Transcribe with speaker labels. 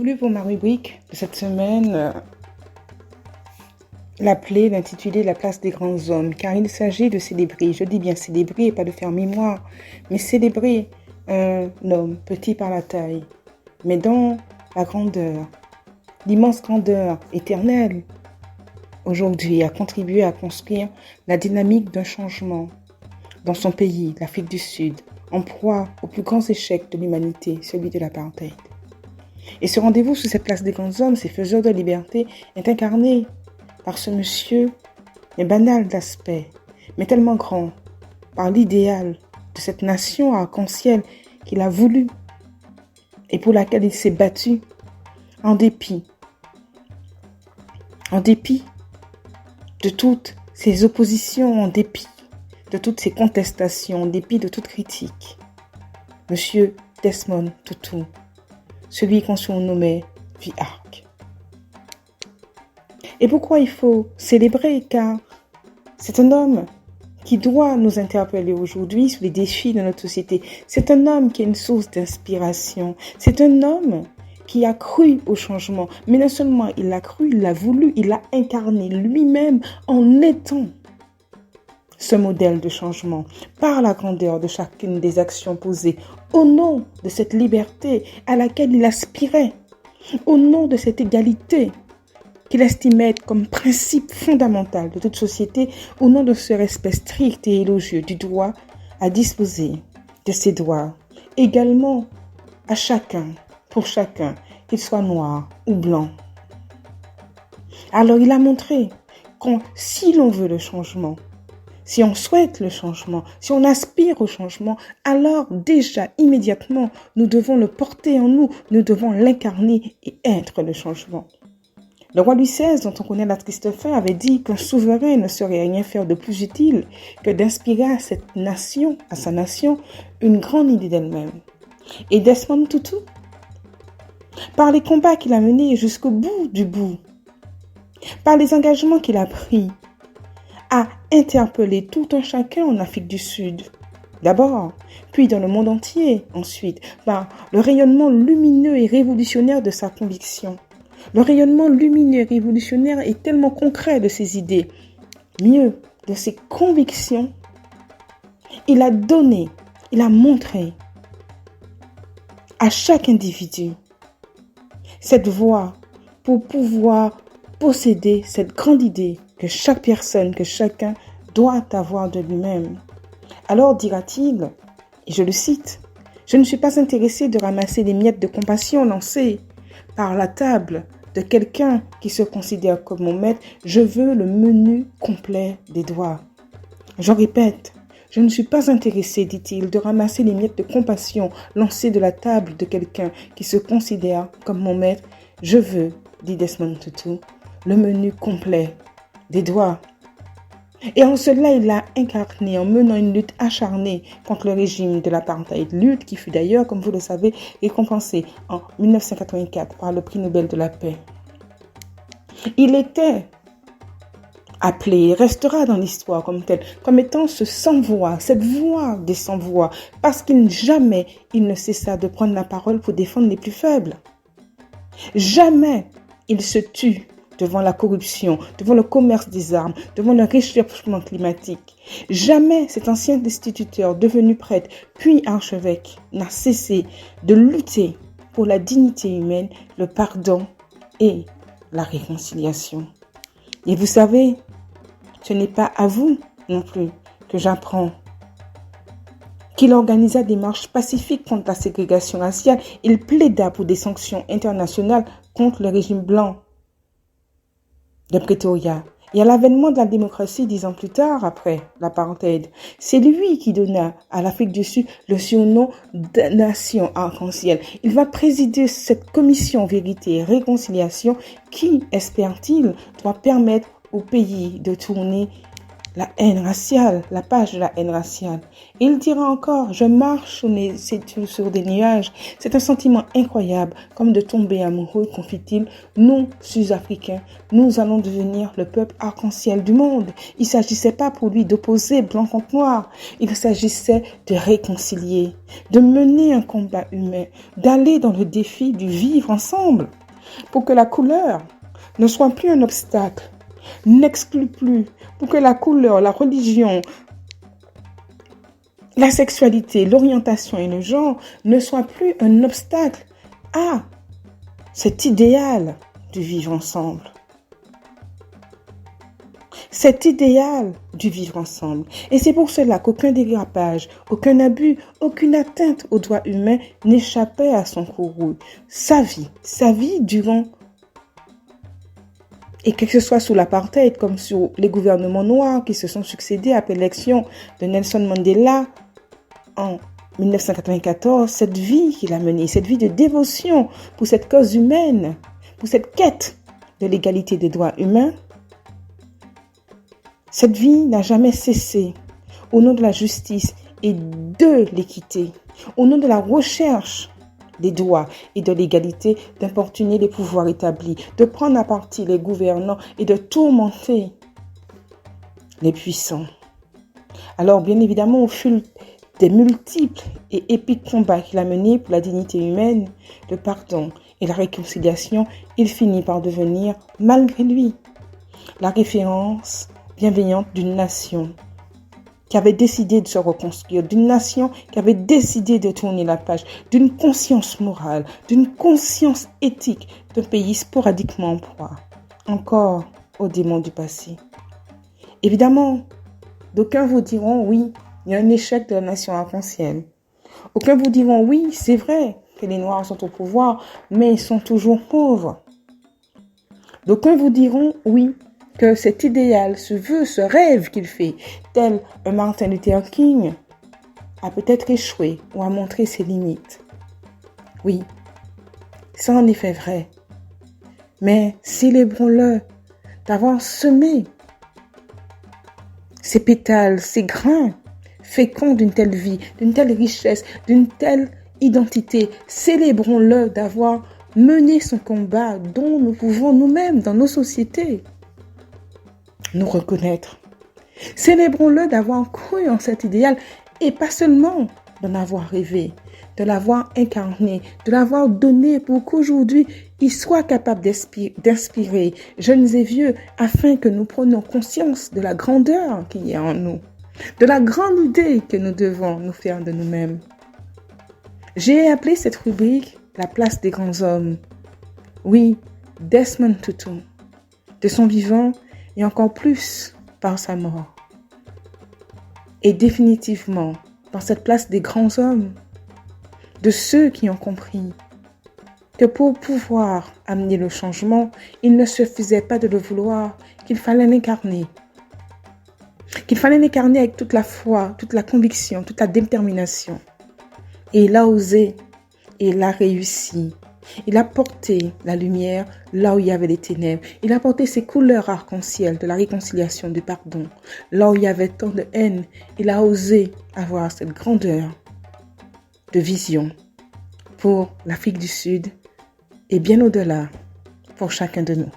Speaker 1: voulu pour ma rubrique de cette semaine l'intituler La place des grands hommes, car il s'agit de célébrer, je dis bien célébrer et pas de faire mémoire, mais célébrer un homme petit par la taille, mais dans la grandeur, l'immense grandeur éternelle, aujourd'hui a contribué à construire la dynamique d'un changement dans son pays, l'Afrique du Sud, en proie aux plus grands échecs de l'humanité, celui de l'apartheid. Et ce rendez-vous sous cette place des grands hommes, ces faiseurs de liberté, est incarné par ce monsieur, mais banal d'aspect, mais tellement grand, par l'idéal de cette nation arc-en-ciel qu'il a voulu et pour laquelle il s'est battu en dépit de toutes ses oppositions, en dépit de toutes ses contestations, en dépit de toute critique. Monsieur Desmond Tutu, celui qu'on surnommait The Ark. Et pourquoi il faut célébrer? Car c'est un homme qui doit nous interpeller aujourd'hui sur les défis de notre société. C'est un homme qui est une source d'inspiration. C'est un homme qui a cru au changement. Mais non seulement il l'a cru, il l'a voulu, il l'a incarné lui-même en étant ce modèle de changement par la grandeur de chacune des actions posées au nom de cette liberté à laquelle il aspirait, au nom de cette égalité qu'il estimait être comme principe fondamental de toute société, au nom de ce respect strict et élogieux du droit à disposer de ses droits, également à chacun, pour chacun, qu'il soit noir ou blanc. Alors il a montré que si l'on veut le changement, si on souhaite le changement, si on aspire au changement, alors déjà, immédiatement, nous devons le porter en nous, nous devons l'incarner et être le changement. Le roi Louis XVI, dont on connaît la triste fin, avait dit qu'un souverain ne saurait rien faire de plus utile que d'inspirer à cette nation, à sa nation, une grande idée d'elle-même. Et Desmond Tutu, par les combats qu'il a menés jusqu'au bout du bout, par les engagements qu'il a pris, a interpellé tout un chacun en Afrique du Sud, d'abord, puis dans le monde entier, ensuite, par le rayonnement lumineux et révolutionnaire de sa conviction. Le rayonnement lumineux et révolutionnaire est tellement concret de ses idées, mieux, de ses convictions. Il a donné, il a montré à chaque individu cette voie pour pouvoir posséder cette grande idée que chaque personne, que chacun doit avoir de lui-même. Alors dira-t-il, et je le cite, « Je ne suis pas intéressé de ramasser les miettes de compassion lancées par la table de quelqu'un qui se considère comme mon maître. Je veux le menu complet des doigts. » Je répète, je ne suis pas intéressé, dit-il, de ramasser les miettes de compassion lancées de la table de quelqu'un qui se considère comme mon maître. Je veux, dit Desmond Tutu, le menu complet des doigts. Et en cela, il l'a incarné en menant une lutte acharnée contre le régime de l'apartheid, lutte qui fut d'ailleurs, comme vous le savez, récompensée en 1984 par le prix Nobel de la paix. Il était appelé et restera dans l'histoire comme tel, comme étant ce sans-voix, cette voix des sans-voix, parce qu'il jamais il ne cessa de prendre la parole pour défendre les plus faibles. Jamais il se tut devant la corruption, devant le commerce des armes, devant le réchauffement climatique. Jamais cet ancien instituteur devenu prêtre, puis archevêque, n'a cessé de lutter pour la dignité humaine, le pardon et la réconciliation. Et vous savez, ce n'est pas à vous non plus que j'apprends qu'il organisa des marches pacifiques contre la ségrégation raciale. Il plaida pour des sanctions internationales contre le régime blanc de Pretoria. Et à l'avènement de la démocratie 10 ans plus tard, après l'apartheid, c'est lui qui donna à l'Afrique du Sud le surnom de nation arc-en-ciel. Il va présider cette commission vérité et réconciliation qui, espère-t-il, doit permettre au pays de tourner la haine raciale, la page de la haine raciale. Et il dira encore, je marche sur des nuages. C'est un sentiment incroyable, comme de tomber amoureux, confie-t-il. Nous, Sud-Africains, nous allons devenir le peuple arc-en-ciel du monde. Il ne s'agissait pas pour lui d'opposer blanc contre noir. Il s'agissait de réconcilier, de mener un combat humain, d'aller dans le défi du vivre ensemble, pour que la couleur ne soit plus un obstacle, n'exclut plus, pour que la couleur, la religion, la sexualité, l'orientation et le genre ne soient plus un obstacle à cet idéal du vivre ensemble. Cet idéal du vivre ensemble. Et c'est pour cela qu'aucun dérapage, aucun abus, aucune atteinte aux droits humains n'échappait à son courroux. Sa vie durant, et que ce soit sous l'apartheid comme sur les gouvernements noirs qui se sont succédés après l'élection de Nelson Mandela en 1994, cette vie qu'il a menée, cette vie de dévotion pour cette cause humaine, pour cette quête de l'égalité des droits humains, cette vie n'a jamais cessé au nom de la justice et de l'équité, au nom de la recherche des droits et de l'égalité, d'importuner les pouvoirs établis, de prendre à partie les gouvernants et de tourmenter les puissants. Alors, bien évidemment, au fil des multiples et épiques combats qu'il a menés pour la dignité humaine, le pardon et la réconciliation, il finit par devenir, malgré lui, la référence bienveillante d'une nation qui avait décidé de se reconstruire, d'une nation qui avait décidé de tourner la page, d'une conscience morale, d'une conscience éthique d'un pays sporadiquement en proie, encore aux démons du passé. Évidemment, d'aucuns vous diront oui, il y a un échec de la nation arc-en-ciel. Aucuns vous diront oui, c'est vrai que les Noirs sont au pouvoir, mais ils sont toujours pauvres. D'aucuns vous diront oui, que cet idéal, ce vœu, ce rêve qu'il fait, tel un Martin Luther King, a peut-être échoué ou a montré ses limites. Oui, c'est en effet vrai. Mais célébrons-le d'avoir semé ces pétales, ces grains féconds d'une telle vie, d'une telle richesse, d'une telle identité. Célébrons-le d'avoir mené son combat dont nous pouvons nous-mêmes, dans nos sociétés, nous reconnaître. Célébrons-le d'avoir cru en cet idéal et pas seulement d'en avoir rêvé, de l'avoir incarné, de l'avoir donné pour qu'aujourd'hui il soit capable d'inspirer jeunes et vieux afin que nous prenions conscience de la grandeur qu'il y a en nous, de la grande idée que nous devons nous faire de nous-mêmes. J'ai appelé cette rubrique la place des grands hommes. Oui, Desmond Tutu, de son vivant et encore plus par sa mort. Et définitivement, dans cette place des grands hommes, de ceux qui ont compris que pour pouvoir amener le changement, il ne suffisait pas de le vouloir, qu'il fallait l'incarner. Qu'il fallait l'incarner avec toute la foi, toute la conviction, toute la détermination. Et il a osé, et il a réussi. Il a porté la lumière là où il y avait les ténèbres. Il a porté ses couleurs arc-en-ciel de la réconciliation, du pardon. Là où il y avait tant de haine, il a osé avoir cette grandeur de vision pour l'Afrique du Sud et bien au-delà pour chacun de nous.